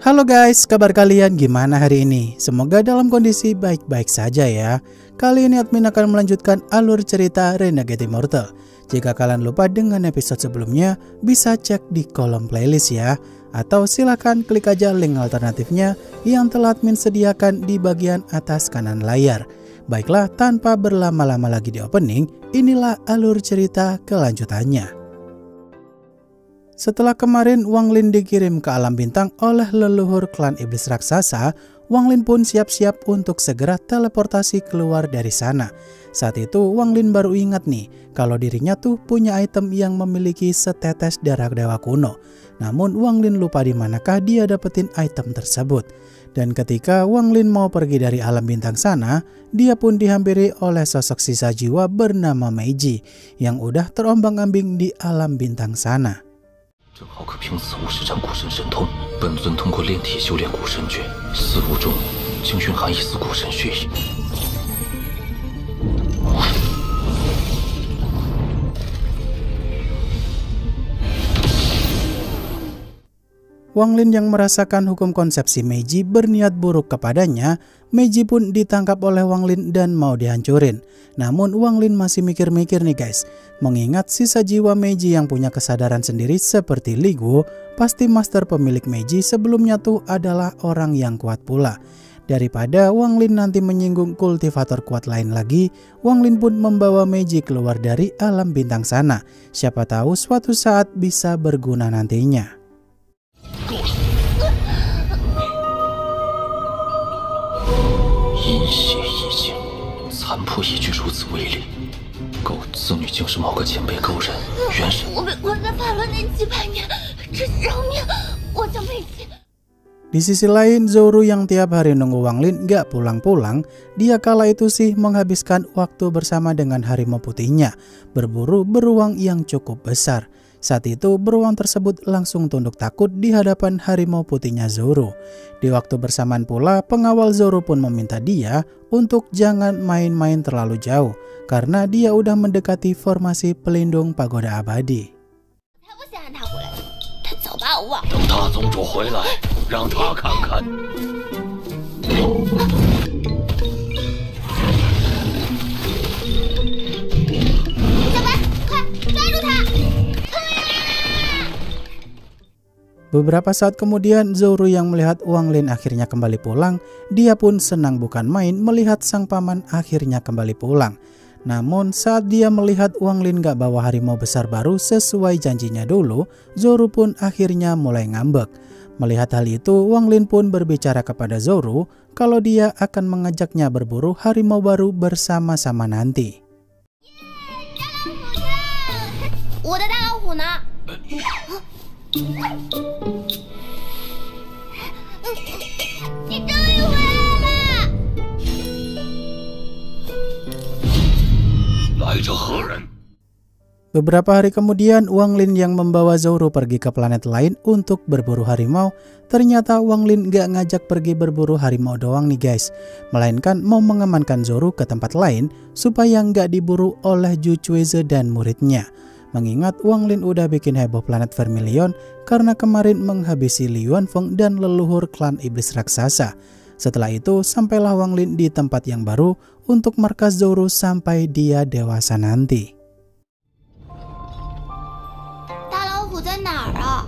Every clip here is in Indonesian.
Halo guys, kabar kalian gimana hari ini? Semoga dalam kondisi baik-baik saja ya. Kali ini admin akan melanjutkan alur cerita Renegade Immortal. Jika kalian lupa dengan episode sebelumnya, bisa cek di kolom playlist ya. Atau silahkan klik aja link alternatifnya yang telah admin sediakan di bagian atas kanan layar. Baiklah, tanpa berlama-lama lagi di opening, inilah alur cerita kelanjutannya. Setelah kemarin Wang Lin dikirim ke alam bintang oleh leluhur klan iblis raksasa, Wang Lin pun siap-siap untuk segera teleportasi keluar dari sana. Saat itu Wang Lin baru ingat nih kalau dirinya tuh punya item yang memiliki setetes darah dewa kuno. Namun Wang Lin lupa di manakah dia dapetin item tersebut. Dan ketika Wang Lin mau pergi dari alam bintang sana, dia pun dihampiri oleh sosok sisa jiwa bernama Meiji yang udah terombang-ambing di alam bintang sana. 正好可凭此50战古神神通，本尊通过炼体修炼古神诀，思路中竟蕴含一丝古神血液。Wang Lin yang merasakan hukum konsepsi Meiji berniat buruk kepadanya, Meiji pun ditangkap oleh Wang Lin dan mau dihancurin. Namun Wang Lin masih mikir-mikir nih guys, mengingat sisa jiwa Meiji yang punya kesadaran sendiri seperti Li Guo, pasti master pemilik Meiji sebelumnya tuh adalah orang yang kuat pula. Daripada Wang Lin nanti menyinggung kultivator kuat lain lagi, Wang Lin pun membawa Meiji keluar dari alam bintang sana. Siapa tahu suatu saat bisa berguna nantinya. 够了！阴血一境，残破一具如此威力，够此女竟是某个前辈勾人元神。我被关在法轮那几百年，这饶命！我叫梅姬。 Di sisi lain, Zoro yang tiap hari nunggu Wang Lin gak pulang-pulang, dia kala itu sih menghabiskan waktu bersama dengan harimau putihnya, berburu beruang yang cukup besar. Saat itu beruang tersebut langsung tunduk takut di hadapan harimau putihnya Zoro. Di waktu bersamaan pula pengawal Zoro pun meminta dia untuk jangan main-main terlalu jauh karena dia udah mendekati formasi pelindung pagoda abadi. 等大宗主回来，让他看看。 Beberapa saat kemudian Zoro yang melihat Wang Lin akhirnya kembali pulang, dia pun senang bukan main melihat sang paman akhirnya kembali pulang. Namun saat dia melihat Wang Lin gak bawa harimau besar baru sesuai janjinya dulu, Zoro pun akhirnya mulai ngambek. Melihat hal itu, Wang Lin pun berbicara kepada Zoro kalau dia akan mengajaknya berburu harimau baru bersama-sama nanti. Beberapa hari kemudian, Wang Lin yang membawa Zoro pergi ke planet lain untuk berburu harimau. Ternyata Wang Lin gak ngajak pergi berburu harimau doang nih guys, melainkan mau mengamankan Zoro ke tempat lain supaya gak diburu oleh Zhu Chuize dan muridnya. Mengingat Wang Lin udah bikin heboh planet Vermilion karena kemarin menghabisi Li Yuanfeng dan leluhur klan iblis raksasa. Setelah itu sampailah Wang Lin di tempat yang baru untuk markas Zoro sampai dia dewasa nanti. 大老虎在哪儿啊？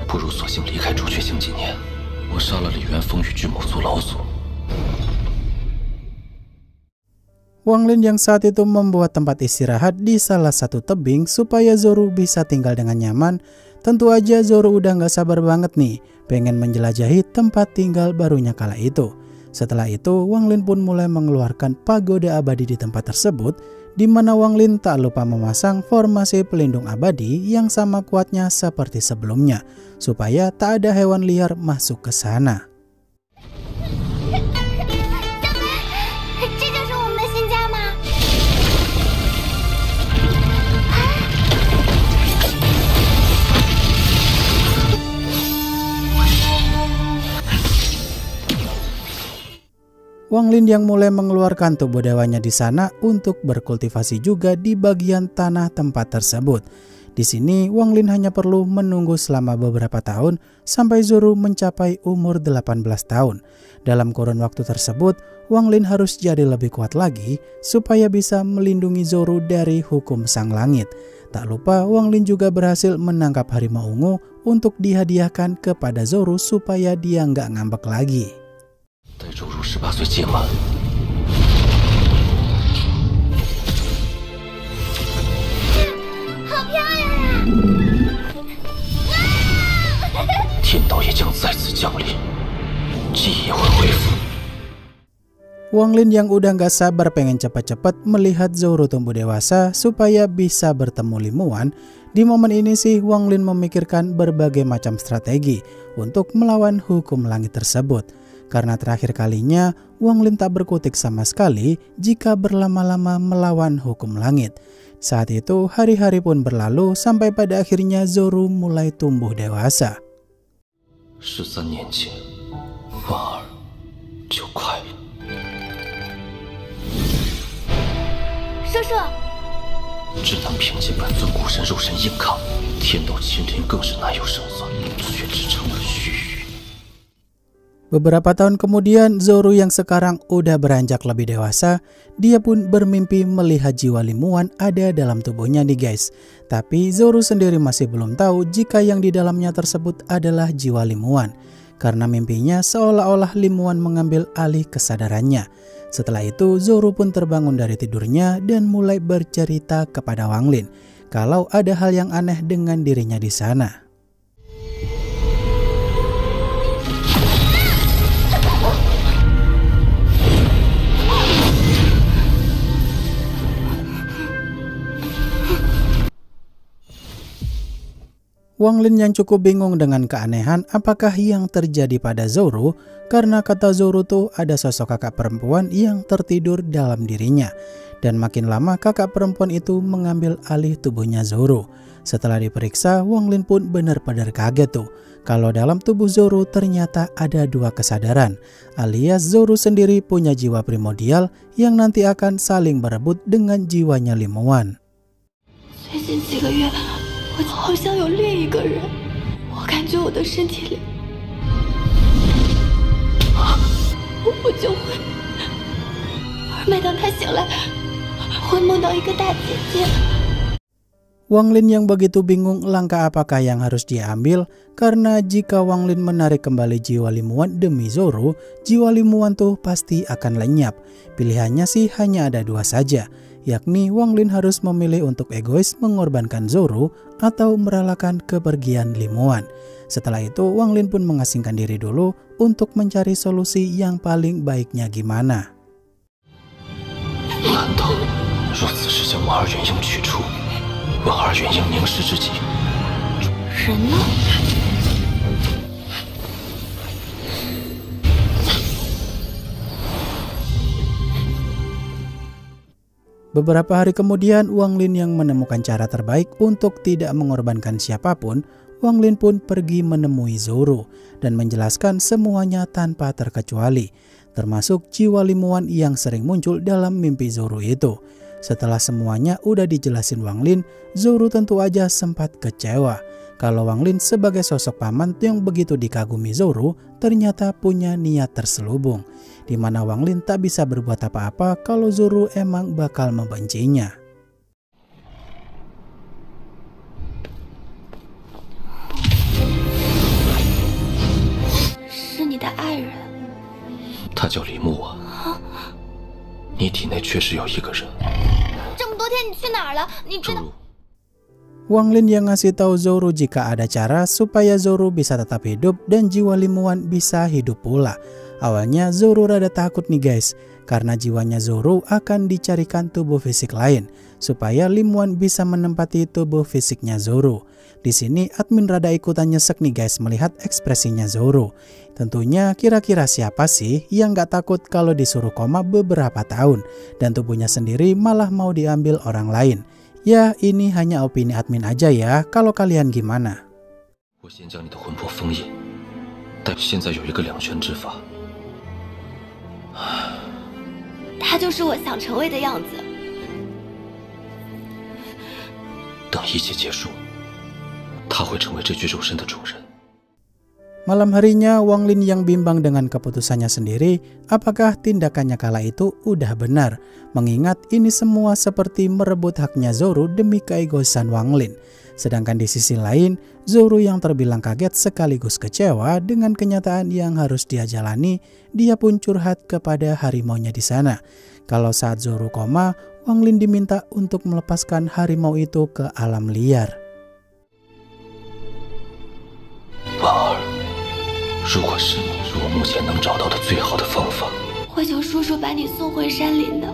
不如索性离开朱雀星几年。我杀了李元丰与巨某族老祖。 Wang Lin yang saat itu membuat tempat istirahat di salah satu tebing supaya Zoro bisa tinggal dengan nyaman. Tentu aja Zoro udah gak sabar banget nih, pengen menjelajahi tempat tinggal barunya kala itu. Setelah itu Wang Lin pun mulai mengeluarkan pagoda abadi di tempat tersebut, di mana Wang Lin tak lupa memasang formasi pelindung abadi yang sama kuatnya seperti sebelumnya, supaya tak ada hewan liar masuk ke sana. Wang Lin yang mulai mengeluarkan tubuh dewanya di sana untuk berkultivasi juga di bagian tanah tempat tersebut. Di sini Wang Lin hanya perlu menunggu selama beberapa tahun sampai Zoro mencapai umur 18 tahun. Dalam kurun waktu tersebut, Wang Lin harus jadi lebih kuat lagi supaya bisa melindungi Zoro dari hukum sang langit. Tak lupa Wang Lin juga berhasil menangkap harimau ungu untuk dihadiahkan kepada Zoro supaya dia nggak ngambek lagi. 待周如18岁届满，好漂亮呀！天道也将再次降临，记忆也会恢复。 Wang Lin yang udah gak sabar pengen cepat-cepat melihat Zoro tumbuh dewasa supaya bisa bertemu Limuan. Di momen ini sih Wang Lin memikirkan berbagai macam strategi untuk melawan hukum langit tersebut. Karena terakhir kalinya Wang Lin tak berkutik sama sekali jika berlama-lama melawan hukum langit. Saat itu hari-hari pun berlalu sampai pada akhirnya Zoro mulai tumbuh dewasa. 13年前，婉儿就快了。 叔叔， 只能凭借本尊古神肉身硬抗，天道秦人更是难有胜算，却只成了虚语。 Beberapa tahun kemudian, Zoro yang sekarang udah beranjak lebih dewasa, dia pun bermimpi melihat jiwa Limuan ada dalam tubuhnya nih guys. Tapi Zoro sendiri masih belum tahu jika yang di dalamnya tersebut adalah jiwa Limuan. Karena mimpinya seolah-olah Limuan mengambil alih kesadarannya. Setelah itu Zoro pun terbangun dari tidurnya dan mulai bercerita kepada Wang Lin kalau ada hal yang aneh dengan dirinya di sana. Wang Lin yang cukup bingung dengan keanehan apakah yang terjadi pada Zoro, karena kata Zoro tuh ada sosok kakak perempuan yang tertidur dalam dirinya. Dan makin lama kakak perempuan itu mengambil alih tubuhnya Zoro. Setelah diperiksa, Wang Lin pun benar-benar kaget tuh kalau dalam tubuh Zoro ternyata ada dua kesadaran, alias Zoro sendiri punya jiwa primordial yang nanti akan saling berebut dengan jiwanya Limuan. 最近几个月，我好像有另一个人，我感觉我的身体里，我就会，而每当他醒来，会梦到一个大姐姐。 Wang Lin yang begitu bingung langkah apakah yang harus dia ambil, karena jika Wang Lin menarik kembali jiwa Limuan demi Zoro, jiwa Limuan tuh pasti akan lenyap. Pilihannya sih hanya ada dua saja, yakni Wang Lin harus memilih untuk egois mengorbankan Zoro atau merelakan kepergian Limuan. Setelah itu Wang Lin pun mengasingkan diri dulu untuk mencari solusi yang paling baiknya gimana. 难道若此时将婉儿元婴取出，婉儿元婴凝视之际，人呢？ Beberapa hari kemudian, Wang Lin yang menemukan cara terbaik untuk tidak mengorbankan siapapun, Wang Lin pun pergi menemui Zoro dan menjelaskan semuanya tanpa terkecuali, termasuk jiwa Limuan yang sering muncul dalam mimpi Zoro itu. Setelah semuanya udah dijelasin Wang Lin, Zoro tentu aja sempat kecewa kalau Wang Lin sebagai sosok paman yang begitu dikagumi Zoro ternyata punya niat terselubung, di mana Wang Lin tak bisa berbuat apa-apa kalau Zoro emang bakal membencinya.是你的爱人。他叫李木婉。你体内确实有一个人。这么多天你去哪儿了？你知道？ Wang Lin yang ngasih tahu Zoro jika ada cara supaya Zoro bisa tetap hidup dan jiwa Limuan bisa hidup pula. Awalnya Zoro rada takut nih guys, karena jiwanya Zoro akan dicarikan tubuh fisik lain supaya Limuan bisa menempati tubuh fisiknya Zoro. Di sini admin rada ikutan nyesek nih guys melihat ekspresinya Zoro. Tentunya kira-kira siapa sih yang gak takut kalau disuruh koma beberapa tahun dan tubuhnya sendiri malah mau diambil orang lain. Ya, ini hanya opini admin aja ya, kalau kalian gimana? 我先将你的魂魄封印，但现在有一个两全之法。他就是我想成为的样子。等一切结束，他会成为这具肉身的主人。 Malam harinya, Wang Lin yang bimbang dengan keputusannya sendiri, apakah tindakannya kala itu udah benar, mengingat ini semua seperti merebut haknya Zoro demi keegoisan Wang Lin. Sedangkan di sisi lain, Zoro yang terbilang kaget sekaligus kecewa dengan kenyataan yang harus dia jalani, dia pun curhat kepada harimaunya di sana. Kalau saat Zoro koma, Wang Lin diminta untuk melepaskan harimau itu ke alam liar. 如果是我目前能找到的最好的方法，会求叔叔把你送回山林的。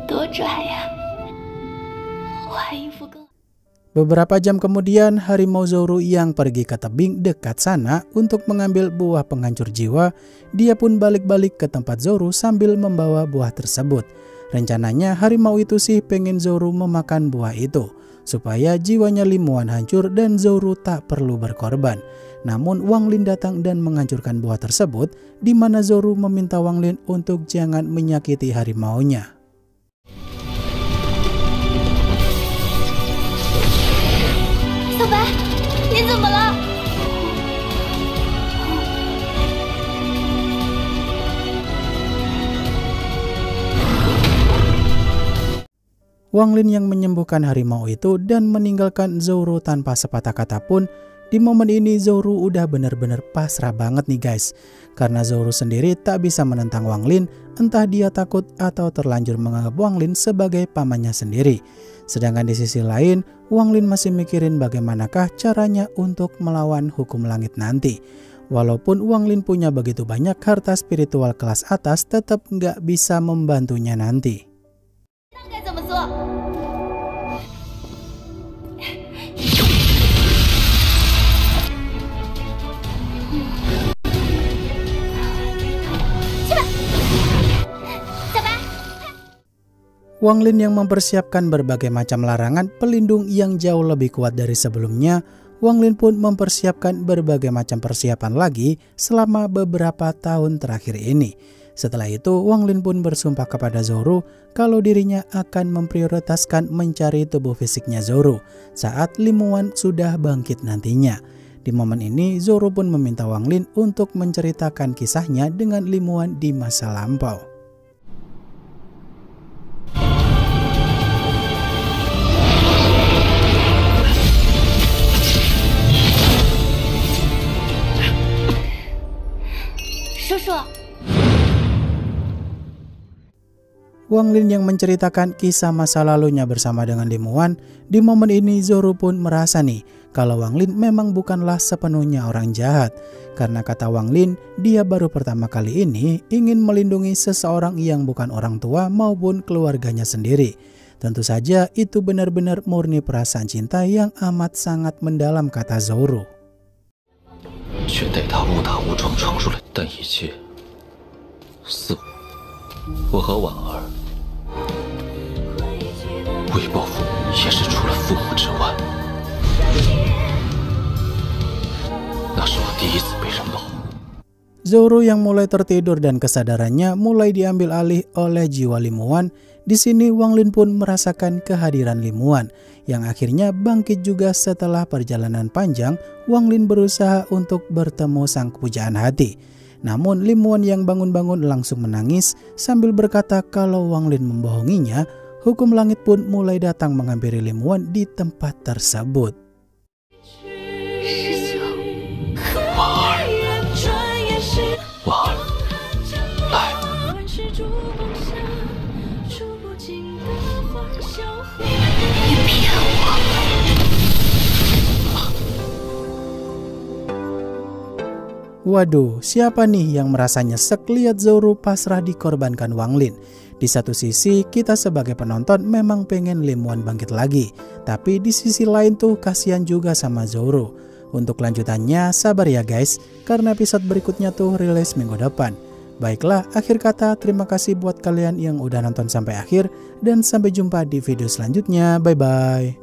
多拽呀！换衣服更。 Beberapa jam kemudian, harimau Zoro yang pergi ke tebing dekat sana untuk mengambil buah penghancur jiwa, dia pun balik-balik ke tempat Zoro sambil membawa buah tersebut. Rencananya harimau itu sih pengen Zoro memakan buah itu, supaya jiwanya Limuan hancur dan Zoro tak perlu berkorban. Namun Wang Lin datang dan menghancurkan buah tersebut, di mana Zoro meminta Wang Lin untuk jangan menyakiti harimaunya. Wang Lin yang menyembuhkan harimau itu dan meninggalkan Zoro tanpa sepatah kata pun. Di momen ini Zoro udah bener-bener pasrah banget nih guys. Karena Zoro sendiri tak bisa menentang Wang Lin, entah dia takut atau terlanjur menganggap Wang Lin sebagai pamannya sendiri. Sedangkan di sisi lain, Wang Lin masih mikirin bagaimanakah caranya untuk melawan hukum langit nanti. Walaupun Wang Lin punya begitu banyak harta spiritual kelas atas, tetap nggak bisa membantunya nanti. Wang Lin yang mempersiapkan berbagai macam larangan pelindung yang jauh lebih kuat dari sebelumnya, Wang Lin pun mempersiapkan berbagai macam persiapan lagi selama beberapa tahun terakhir ini. Setelah itu, Wang Lin pun bersumpah kepada Zoro kalau dirinya akan memprioritaskan mencari tubuh fisiknya Zoro saat Limuan sudah bangkit nantinya. Di momen ini, Zoro pun meminta Wang Lin untuk menceritakan kisahnya dengan Limuan di masa lampau. Wang Lin yang menceritakan kisah masa lalunya bersama dengan Limuan. Di momen ini Zoro pun merasa nih kalau Wang Lin memang bukanlah sepenuhnya orang jahat. Karena kata Wang Lin, dia baru pertama kali ini ingin melindungi seseorang yang bukan orang tua maupun keluarganya sendiri. Tentu saja itu benar-benar murni perasaan cinta yang amat sangat mendalam, kata Zoro. 却待他误打误撞闯入了，但一切似乎我和婉儿为报复也是除了父母之外，那是我第一次被人保护。 Zoro yang mulai tertidur dan kesadarannya mulai diambil alih oleh jiwa Limuan. Di sini Wang Lin pun merasakan kehadiran Limuan yang akhirnya bangkit juga setelah perjalanan panjang. Wang Lin berusaha untuk bertemu sang pujaan hati. Namun Limuan yang bangun-bangun langsung menangis sambil berkata kalau Wang Lin membohonginya. Hukum langit pun mulai datang menghampiri Limuan di tempat tersebut. Waduh, siapa nih yang merasa nyesek lihat Zoro pasrah dikorbankan Wang Lin? Di satu sisi, kita sebagai penonton memang pengen Limuan bangkit lagi. Tapi di sisi lain tuh kasihan juga sama Zoro. Untuk lanjutannya, sabar ya guys, karena episode berikutnya tuh rilis minggu depan. Baiklah, akhir kata terima kasih buat kalian yang udah nonton sampai akhir. Dan sampai jumpa di video selanjutnya, bye-bye.